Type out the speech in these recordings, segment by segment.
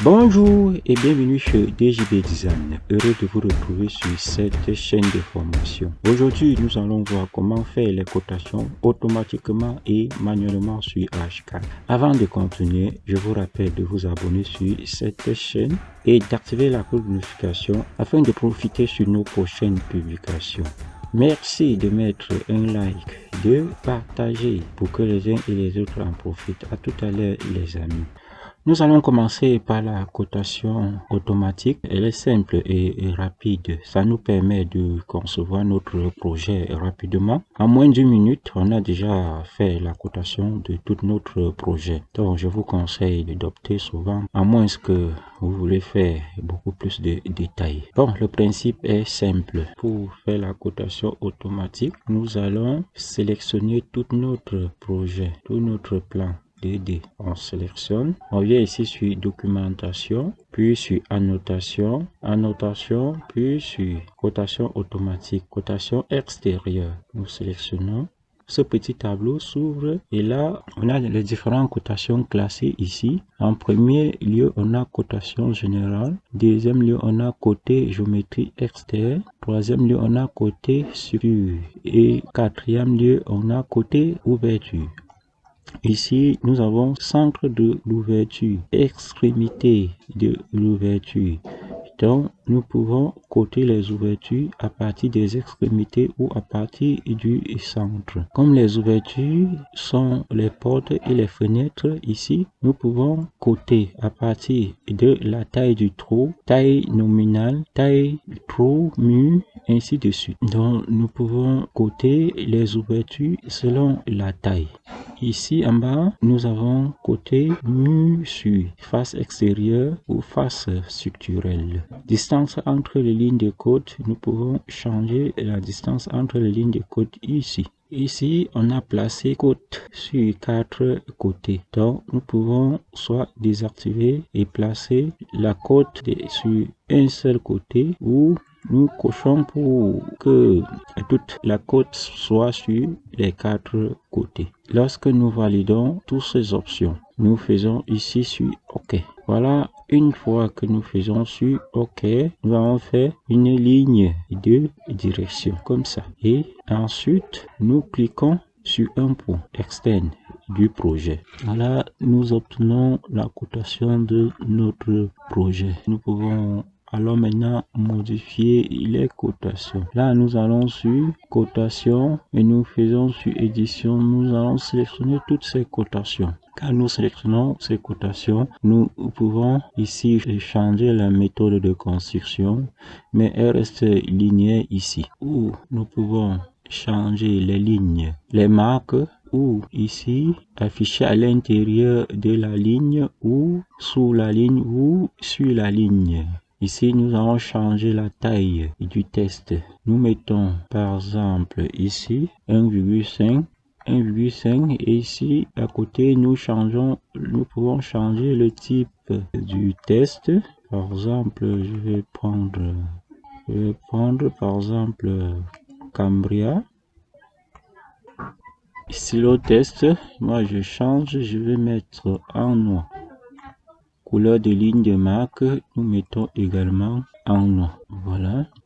Bonjour et bienvenue chez DJB Design. Heureux de vous retrouver sur cette chaîne de formation. Aujourd'hui, nous allons voir comment faire les cotations automatiquement et manuellement sur H4. Avant de continuer, je vous rappelle de vous abonner sur cette chaîne et d'activer la cloche de notification afin de profiter sur nos prochaines publications. Merci de mettre un like, de partager pour que les uns et les autres en profitent. À tout à l'heure les amis. Nous allons commencer par la cotation automatique. Elle est simple et rapide. Ça nous permet de concevoir notre projet rapidement. En moins d'une minute, on a déjà fait la cotation de tout notre projet. Donc, je vous conseille d'opter souvent, à moins que vous voulez faire beaucoup plus de détails. Bon, le principe est simple. Pour faire la cotation automatique, nous allons sélectionner tout notre projet, tout notre plan. On sélectionne, on vient ici sur documentation, puis sur annotation, puis sur cotation automatique, cotation extérieure. Nous sélectionnons. Ce petit tableau s'ouvre et là, on a les différentes cotations classées ici. En premier lieu, on a cotation générale. Deuxième lieu, on a côté géométrie externe. Troisième lieu, on a côté structure. Et quatrième lieu, on a côté ouverture. Ici, nous avons centre de l'ouverture, extrémité de l'ouverture. Donc, nous pouvons coter les ouvertures à partir des extrémités ou à partir du centre. Comme les ouvertures sont les portes et les fenêtres, ici, nous pouvons coter à partir de la taille du trou, taille nominale, taille trou, mur, ainsi de suite. Donc, nous pouvons coter les ouvertures selon la taille. Ici en bas, nous avons côté mur sur face extérieure ou face structurelle. Distance entre les lignes de côte, nous pouvons changer la distance entre les lignes de côte ici. Ici, on a placé côte sur 4 côtés. Donc, nous pouvons soit désactiver et placer la côte sur un seul côté ou nous cochons pour que toute la côte soit sur les 4 côtés. Lorsque nous validons toutes ces options, nous faisons ici sur OK. Voilà, une fois que nous faisons sur OK, nous allons faire une ligne de direction comme ça. Et ensuite, nous cliquons sur un point externe du projet. Voilà, nous obtenons la cotation de notre projet. Nous pouvons alors maintenant modifier les cotations. Là, nous allons sur cotation et nous faisons sur édition. Nous allons sélectionner toutes ces cotations. Quand nous sélectionnons ces cotations, nous pouvons ici changer la méthode de construction, mais elle reste linéaire ici. Ou nous pouvons changer les lignes, les marques, ou ici afficher à l'intérieur de la ligne ou sous la ligne ou sur la ligne. Ici, nous allons changer la taille du test. Nous mettons par exemple ici 1,5 et ici à côté nous pouvons changer le type du test. Par exemple, je vais prendre par exemple Cambria. Stylo test, moi je change, je vais mettre en noir. Couleur de ligne de marque, nous mettons également en noir.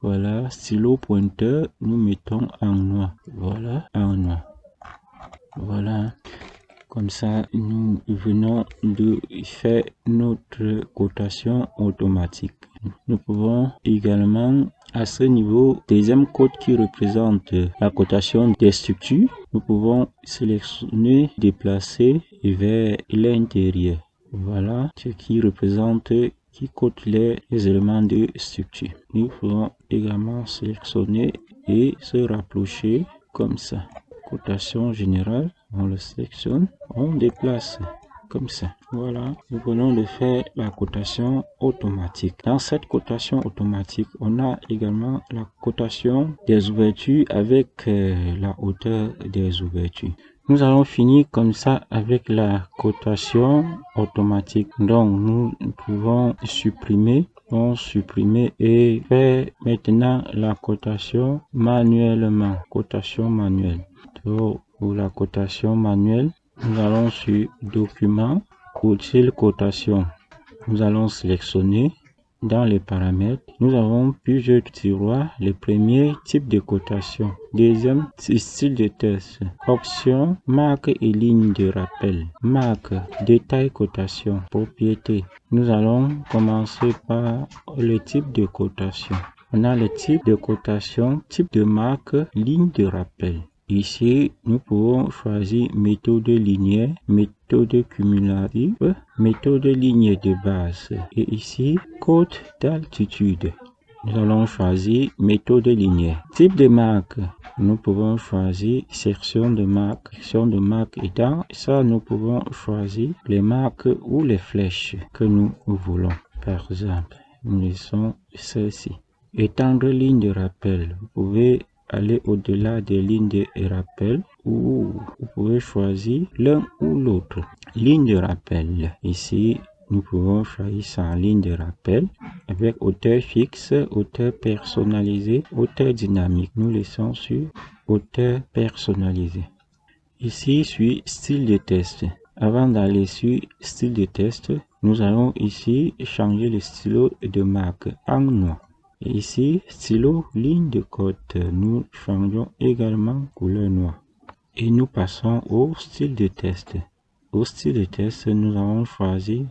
Voilà, stylo pointeur, nous mettons en noir. Voilà, en noir. Voilà, comme ça, nous venons de faire notre cotation automatique. Nous pouvons également, à ce niveau, deuxième code qui représente la cotation des structures, nous pouvons sélectionner, déplacer vers l'intérieur. Voilà ce qui représente, qui cote les éléments de structure. Nous pouvons également sélectionner et se rapprocher comme ça. Cotation générale, on le sélectionne, on déplace comme ça. Voilà, nous venons de faire la cotation automatique. Dans cette cotation automatique, on a également la cotation des ouvertures avec la hauteur des ouvertures. Nous allons finir comme ça avec la cotation automatique. Donc, nous pouvons supprimer et faire maintenant la cotation manuellement. Cotation manuelle. Donc, pour la cotation manuelle, nous allons sur document, utile cotation. Nous allons sélectionner dans les paramètres. Nous avons plusieurs tiroirs. Le premier, type de cotation. Deuxième, style de test. Options, marque et ligne de rappel. Marque, détail cotation, propriété. Nous allons commencer par le type de cotation. On a le type de cotation, type de marque, ligne de rappel. Ici, nous pouvons choisir méthode linéaire, méthode cumulative, méthode ligne de base. Et ici, code d'altitude. Nous allons choisir méthode linéaire. Type de marque, nous pouvons choisir section de marque. Section de marque et dans ça, nous pouvons choisir les marques ou les flèches que nous voulons. Par exemple, nous laissons celle-ci. Étendre ligne de rappel. Vous pouvez aller au-delà des lignes de rappel ou vous pouvez choisir l'un ou l'autre. Ligne de rappel. Ici, nous pouvons choisir sa ligne de rappel avec hauteur fixe, hauteur personnalisée, hauteur dynamique. Nous laissons sur hauteur personnalisée. Ici, sur style de test. Avant d'aller sur style de test, nous allons ici changer le stylo de marque en noir. Et ici, stylo ligne de code, nous changeons également couleur noire. Et nous passons au style de test. Au style de test, nous allons choisir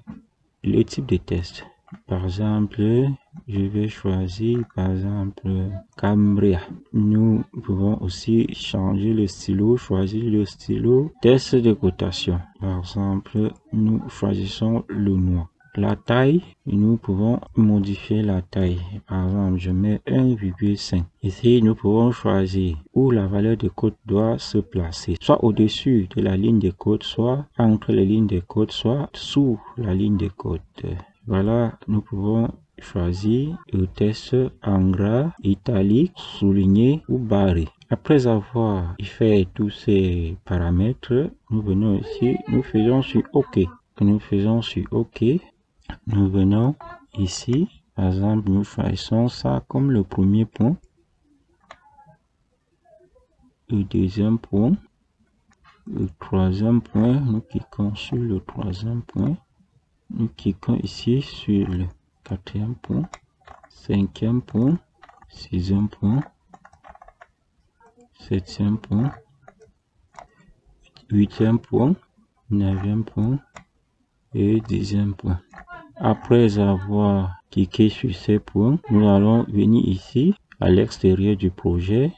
le type de test. Par exemple, je vais choisir par exemple Cambria. Nous pouvons aussi changer le stylo, choisir le stylo test de cotation. Par exemple, nous choisissons le noir. La taille, nous pouvons modifier la taille. Par exemple, je mets 1,5. Ici, nous pouvons choisir où la valeur de code doit se placer. Soit au-dessus de la ligne de code, soit entre les lignes de code, soit sous la ligne de code. Voilà, nous pouvons choisir le test en gras, italique, souligné ou barré. Après avoir fait tous ces paramètres, nous venons ici, nous faisons sur OK. Nous faisons sur OK. Nous venons ici, par exemple, nous choisissons ça comme le premier point, le deuxième point, le troisième point, nous cliquons sur le troisième point, nous cliquons ici sur le quatrième point, cinquième point, sixième point, septième point, huitième point, neuvième point et dixième point. Après avoir cliqué sur ces points, nous allons venir ici à l'extérieur du projet,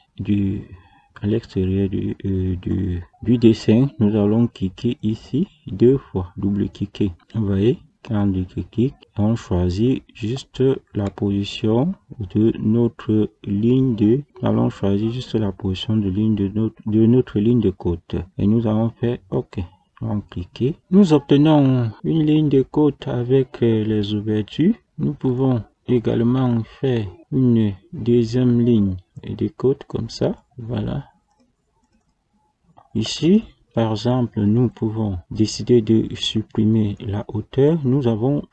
à l'extérieur du dessin. Nous allons cliquer ici deux fois, double-cliquer. Vous voyez, quand on clique, on choisit juste la position de notre ligne de. Nous allons choisir juste la position de ligne de notre ligne de code. Et nous allons faire OK. On clique. Nous obtenons une ligne de code avec les ouvertures. Nous pouvons également faire une deuxième ligne de code comme ça. Voilà. Ici, par exemple, nous pouvons décider de supprimer la hauteur.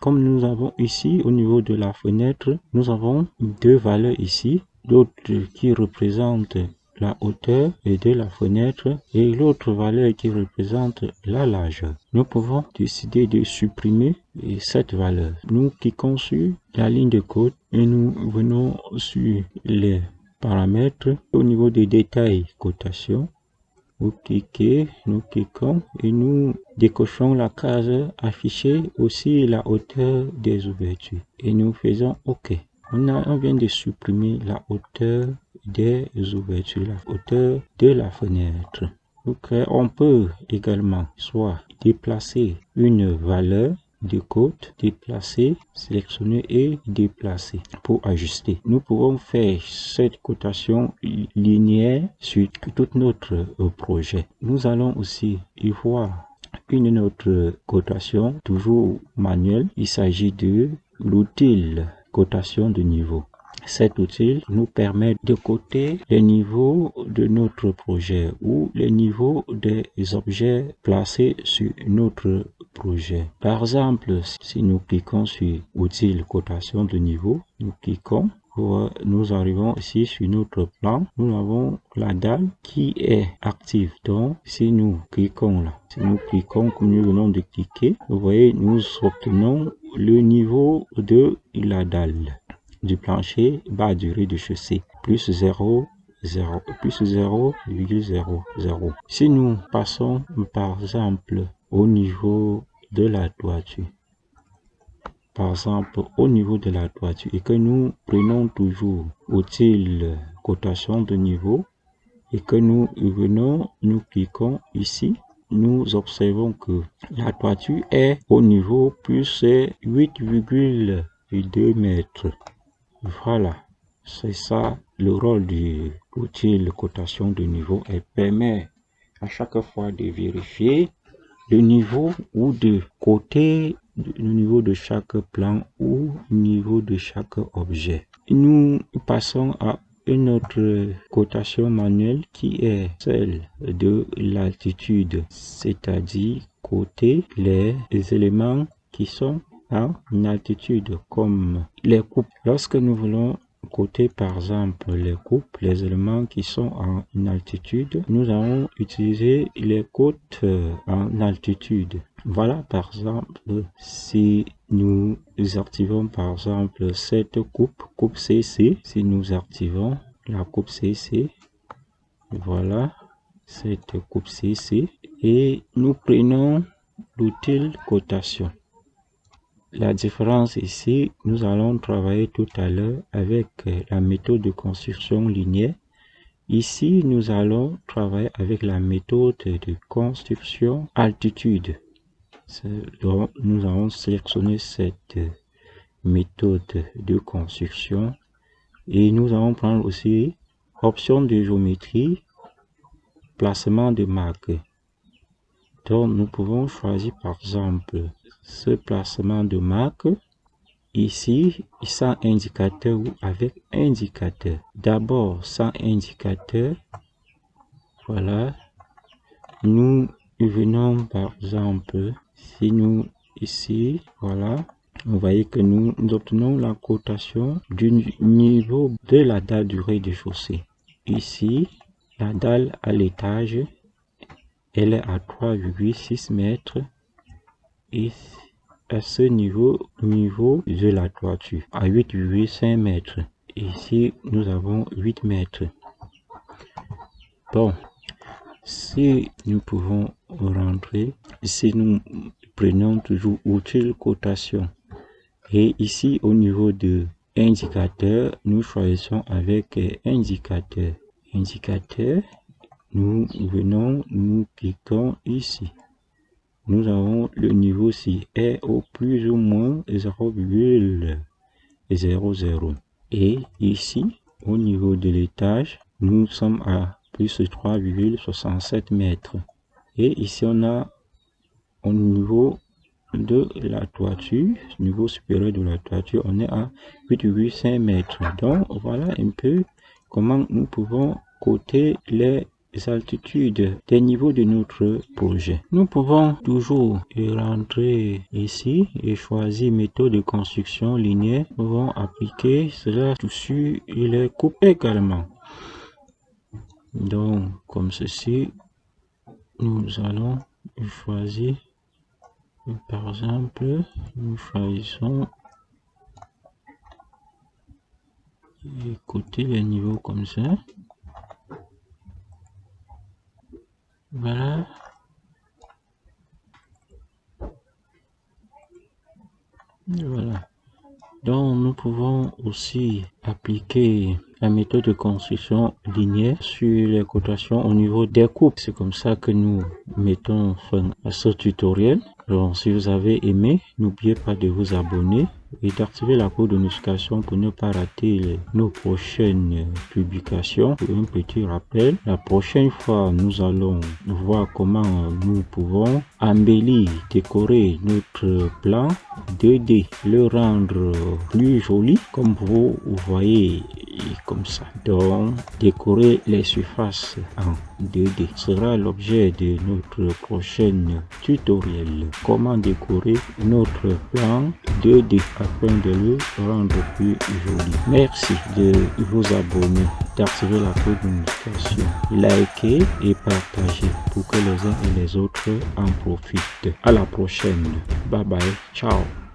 Comme nous avons ici au niveau de la fenêtre, nous avons deux valeurs ici. D'autres qui représentent la hauteur de la fenêtre et l'autre valeur qui représente la largeur. Nous pouvons décider de supprimer cette valeur. Nous cliquons sur la ligne de code et nous venons sur les paramètres. Au niveau des détails cotation, vous cliquez, nous cliquons et nous décochons la case afficher aussi la hauteur des ouvertures et nous faisons OK. On vient de supprimer la hauteur des ouvertures, la hauteur de la fenêtre. Donc, on peut également soit déplacer une valeur de code, déplacer, sélectionner et déplacer pour ajuster. Nous pouvons faire cette cotation linéaire sur tout notre projet. Nous allons aussi y voir une autre cotation, toujours manuelle. Il s'agit de l'outil cotation de niveau. Cet outil nous permet de coter les niveaux de notre projet ou les niveaux des objets placés sur notre projet. Par exemple, si nous cliquons sur outil cotation de niveau, nous cliquons, nous arrivons ici sur notre plan. Nous avons la dalle qui est active. Donc, si nous cliquons là, si nous cliquons comme nous venons de cliquer, vous voyez, nous obtenons le niveau de la dalle du plancher bas du rez-de-chaussée, plus 0,00. Si nous passons par exemple au niveau de la toiture, et que nous prenons toujours outil cotation de niveau et que nous venons, nous cliquons ici, nous observons que la toiture est au niveau plus 8,2 mètres. Voilà, c'est ça le rôle du outil cotation de niveau. Elle permet à chaque fois de vérifier le niveau ou de côté le niveau de chaque plan ou niveau de chaque objet. Nous passons à une autre cotation manuelle qui est celle de l'altitude, c'est-à-dire coter les éléments qui sont en altitude comme les coupes. Lorsque nous voulons coter par exemple les coupes, les éléments qui sont en altitude, nous allons utiliser les côtes en altitude. Voilà par exemple, si nous activons par exemple cette coupe CC, si nous activons la coupe CC, voilà cette coupe CC et nous prenons l'outil cotation. La différence ici, nous allons travailler tout à l'heure avec la méthode de construction linéaire. Ici, nous allons travailler avec la méthode de construction altitude. Donc, nous allons sélectionner cette méthode de construction et nous allons prendre aussi option de géométrie, placement de marque. Donc, nous pouvons choisir par exemple ce placement de marque ici sans indicateur ou avec indicateur. D'abord sans indicateur, voilà, nous venons par exemple, si nous ici, voilà, vous voyez que nous obtenons la cotation du niveau de la dalle du rez-de-chaussée. Ici, la dalle à l'étage, elle est à 3,6 mètres et à ce niveau de la toiture à 8,5 mètres. Ici, nous avons 8 mètres. Bon, si nous pouvons rentrer, si nous prenons toujours outil cotation et ici au niveau de indicateur, nous choisissons avec indicateur. Nous venons, nous cliquons ici. Nous avons le niveau ci est au plus ou moins 0,00. Et ici, au niveau de l'étage, nous sommes à plus 3,67 mètres. Et ici, on a au niveau de la toiture, niveau supérieur de la toiture, on est à 8,5 mètres. Donc, voilà un peu comment nous pouvons coter les altitudes des niveaux de notre projet. Nous pouvons toujours rentrer ici et choisir méthode de construction linéaire. Nous pouvons appliquer cela dessus et les coupes également. Donc, comme ceci, nous allons choisir, par exemple, nous choisissons et coter les niveaux comme ça. Voilà. Voilà. Donc, nous pouvons aussi appliquer la méthode de construction linéaire sur les cotations au niveau des coupes. C'est comme ça que nous mettons fin à ce tutoriel. Donc, si vous avez aimé, n'oubliez pas de vous abonner et d'activer la cloche de notification pour ne pas rater nos prochaines publications. Pour un petit rappel, la prochaine fois, nous allons voir comment nous pouvons embellir, décorer notre plan 2D, le rendre plus joli, comme vous voyez comme ça. Donc, décorer les surfaces en 2D sera l'objet de notre prochain tutoriel. comment décorer notre plan 2D afin de le rendre plus joli. Merci de vous abonner, d'activer la cloche de notification, liker et partager pour que les uns et les autres en profitent. À la prochaine. Bye bye. Ciao.